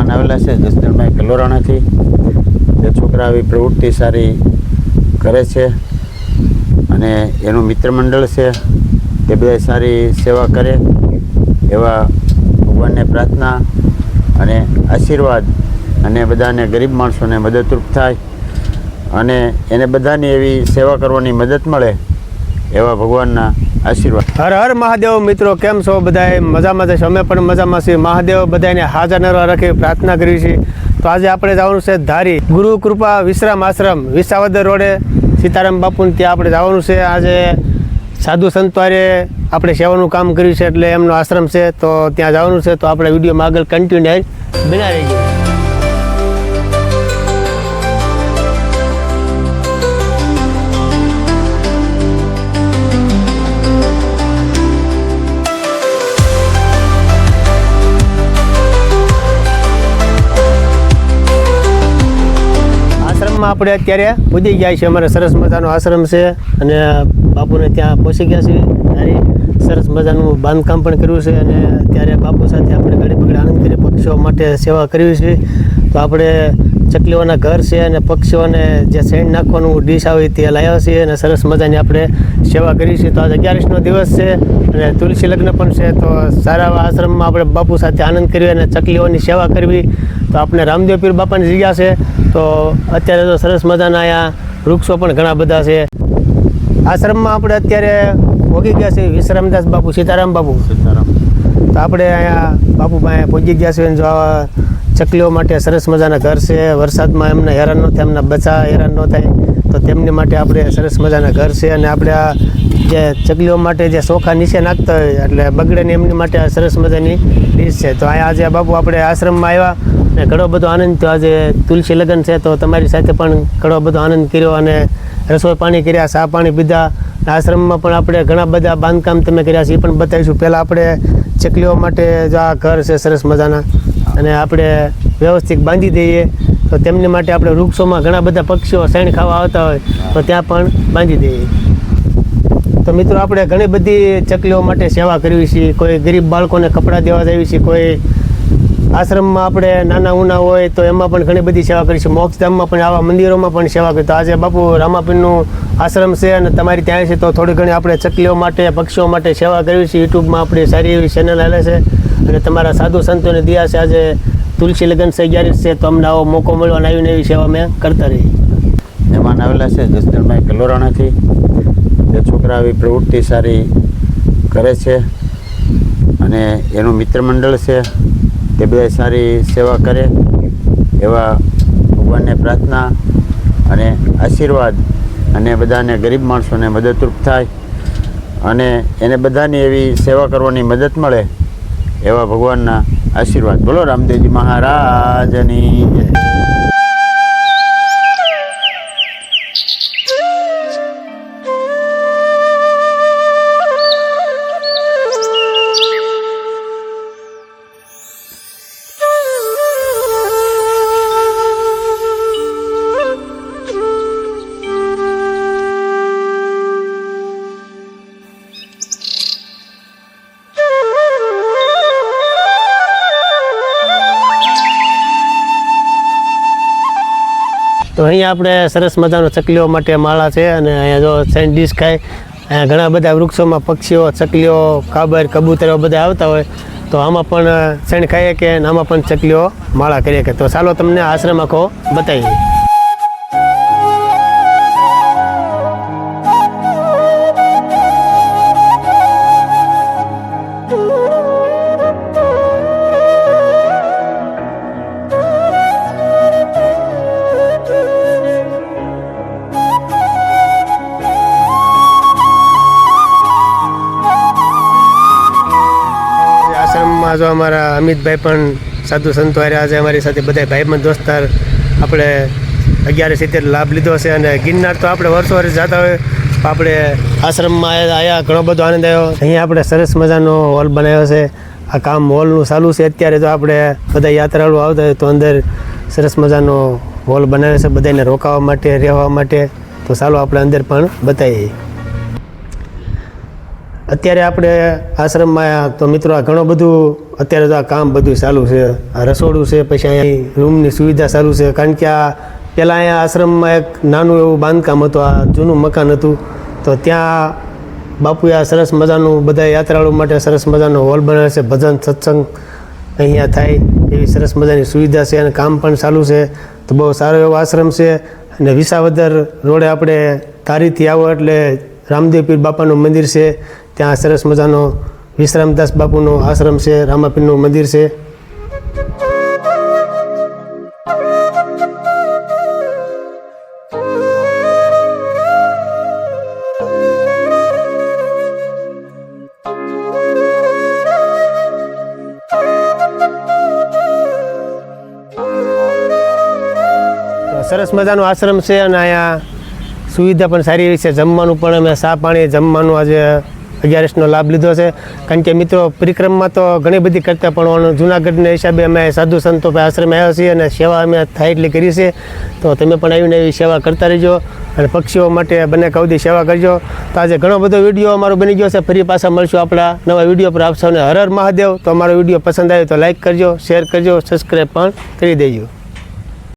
મહેમાન આવેલા છે જસદણભાઈ કલોરાણાથી. જે છોકરા આવી પ્રવૃત્તિ સારી કરે છે અને એનું મિત્ર મંડળ છે તે બધા સારી સેવા કરે એવા ભગવાનને પ્રાર્થના અને આશીર્વાદ અને બધાને ગરીબ માણસોને મદદરૂપ થાય અને એને બધાની એવી સેવા કરવાની મદદ મળે એવા ભગવાનના આશીર્વાદ. હર હર મહાદેવ. મિત્રો કેમ છો? બધાએ મજામાં જશે? અમે પણ મજામાં છીએ. મહાદેવ બધાને હાજર નરવા રાખી પ્રાર્થના કરી છે. તો આજે આપણે જવાનું છે ધારી ગુરુ કૃપા વિશ્રામ આશ્રમ વિસાવદર રોડે સીતારામ બાપુને ત્યાં આપણે જવાનું છે. આજે સાધુ સંતવારે આપણે સેવાનું કામ કર્યું છે એટલે એમનો આશ્રમ છે તો ત્યાં જવાનું છે. તો આપણે વિડીયોમાં આગળ કન્ટિન્યુ બના રહીએ. આપણે અત્યારે પૂજી ગયા છીએ. અમારે સરસ મજાનો આશ્રમ છે અને બાપુને ત્યાં પહોંચી ગયા છીએ. સારી સરસ મજાનું બાંધકામ પણ કર્યું છે અને ત્યારે બાપુ સાથે આપણે ઘડી પકડી આનંદ કરી પક્ષીઓ માટે સેવા કરવી છે. તો આપણે ચકલીઓના ઘર છે અને પક્ષીઓને જે શેણ નાખવાનું ડીશ આવે તે લાવ્યા છીએ અને સરસ મજાની આપણે સેવા કરી છે. તો આજે 11નો દિવસ છે અને તુલસી લગ્ન પણ છે. તો સારા આશ્રમમાં આપણે બાપુ સાથે આનંદ કર્યો અને ચકલીઓની સેવા કરવી. તો આપણે રામદેવ પીર બાપાની જગ્યા છે. તો અત્યારે તો સરસ મજાના અહીંયા વૃક્ષો પણ ઘણા બધા છે. આશ્રમમાં આપણે અત્યારે પહોંચી ગયા છીએ વિશ્રામદાસ બાપુ સીતારામ બાપુ. તો આપણે અહીંયા બાપુ પાસે પહોંચી ગયા છીએ. જો ચકલીઓ માટે સરસ મજાના ઘર છે. વરસાદમાં એમને હેરાન ન થાય, એમના બચ્ચા હેરાન ન થાય તો તેમની માટે આપણે સરસ મજાના ઘર છે. અને આપણે આ જે ચકલીઓ માટે જે ચોખા નીચે નાખતા હોય એટલે બગડે ને એમની માટે સરસ મજાની ડીશ છે. તો અહીંયા આજે બાપુ આપણે આશ્રમમાં આવ્યા અને ઘણો બધો આનંદ થયો. આજે તુલસી લગ્ન છે તો તમારી સાથે પણ ઘણો બધો આનંદ કર્યો અને રસોઈ પાણી કર્યા, ચા પાણી પીધા. આશ્રમમાં પણ આપણે ઘણા બધા બાંધકામ તમે કર્યા છે એ પણ બતાવીશું. પહેલાં આપણે ચકલીઓ માટે જો આ ઘર છે સરસ મજાના અને આપણે વ્યવસ્થિત બાંધી દઈએ તો તેમની માટે આપણે વૃક્ષોમાં ઘણા બધા પક્ષીઓ શેણ ખાવા આવતા હોય તો ત્યાં પણ બાંધી દઈએ. તો મિત્રો આપણે ઘણી બધી ચકલીઓ માટે સેવા કરવી છે. કોઈ ગરીબ બાળકોને કપડાં દેવા જઈએ છીએ, કોઈ આશ્રમમાં આપણે નાના ઉના હોય તો એમાં પણ ઘણી બધી સેવા કરી છે. મોક્ષધામમાં પણ આવા મંદિરોમાં પણ સેવા કરી. તો આજે બાપુ રામાપીરનું આશ્રમ છે અને તમારી ત્યાં છે તો થોડી ઘણી આપણે ચકલીઓ માટે પક્ષીઓ માટે સેવા કરવી છે. યુટ્યુબમાં આપણી સારી એવી ચેનલ હાલે છે અને તમારા સાધુ સંતોને દિયા છે. આજે તુલસી લગ્ન છે 11 છે તો અમને આવો મોકો મળ્યો અને આવીને એવી સેવા મેં કરતા રહી. મહેમાન આવેલા છે જસદણભાઈ કલોરાણાથી. જે છોકરા આવી પ્રવૃત્તિ સારી કરે છે અને એનું મિત્ર મંડળ છે તે બધા સારી સેવા કરે એવા ભગવાનને પ્રાર્થના અને આશીર્વાદ અને બધાને ગરીબ માણસોને મદદરૂપ થાય અને એને બધાની એવી સેવા કરવાની મદદ મળે એવા ભગવાનના આશીર્વાદ. બોલો રામદેવજી મહારાજની જય. તો અહીંયા આપણે સરસ મજાનો ચકલીઓ માટે માળા છે અને અહીંયા જો શેણ ડીશ ખાય. અહીંયા ઘણા બધા વૃક્ષોમાં પક્ષીઓ, ચકલીઓ, કાબર, કબૂતરો બધા આવતા હોય તો આમાં પણ શેણ ખાઈએ કે આમાં પણ ચકલીઓ માળા કરીએ કે. તો ચાલો તમને આશ્રમ આખો બતાવીએ. જો અમારા અમિતભાઈ પણ સાધુ સંતો હારે આજે અમારી સાથે બધા ભાઈબંધ દોસ્તાર આપણે 1170 લાભ લીધો છે. અને ગિરનાર તો આપણે વર્ષો વર્ષ જતા હોય આપણે આશ્રમમાં આવ્યા, ઘણો બધો આનંદ આવ્યો. અહીંયા આપણે સરસ મજાનો હોલ બનાવ્યો છે. આ કામ હોલનું ચાલુ છે અત્યારે. તો આપણે બધા યાત્રાળુઓ આવતા હોય તો અંદર સરસ મજાનો હોલ બનાવ્યો છે બધાને રોકાવા માટે, રહેવા માટે. તો ચાલો આપણે અંદર પણ બતાવીએ. અત્યારે આપણે આશ્રમમાં તો મિત્રો ઘણું બધું અત્યારે તો આ કામ બધું ચાલુ છે. આ રસોડું છે, પછી અહીંયા રૂમની સુવિધા ચાલુ છે. કારણ કે આ પહેલાં અહીંયા આશ્રમમાં એક નાનું એવું બાંધકામ હતું, આ જૂનું મકાન હતું. તો ત્યાં બાપુએ આ સરસ મજાનું બધા યાત્રાળુ માટે સરસ મજાનો હોલ બનાવે છે. ભજન સત્સંગ અહીંયા થાય એવી સરસ મજાની સુવિધા છે અને કામ પણ ચાલુ છે. તો બહુ સારો એવો આશ્રમ છે. અને વિસાવદર રોડે આપણે ધારીથી આવો એટલે રામદેવ પીર બાપાનું મંદિર છે. ત્યાં સરસ મજાનો વિશ્રામદાસ બાપુનો આશ્રમ છે, રામાપીરનું મંદિર છે. સરસ મજાનો આશ્રમ છે અને અહીંયા સુવિધા પણ સારી એવી છે. જમવાનું પણ અમે ચા પાણી જમવાનું આજે 11નો લાભ લીધો છે. કારણ કે મિત્રો પરિક્રમા તો ઘણી બધી કરતા પણ જૂનાગઢના હિસાબે અમે સાધુ સંતો આશ્રમે આવ્યા છીએ અને સેવા અમે થાય એટલી કરી છે. તો તમે પણ આવીને એવી સેવા કરતા રહેજો અને પક્ષીઓ માટે બંને કવદી સેવા કરજો. તો આજે ઘણો બધો વિડીયો અમારો બની ગયો છે. ફરી પાછા મળશું આપણા નવા વિડીયો પર. આપ સૌને હર હર મહાદેવ. તો અમારો વિડીયો પસંદ આવ્યો તો લાઈક કરજો, શેર કરજો, સબસ્ક્રાઈબ પણ કરી દેજો.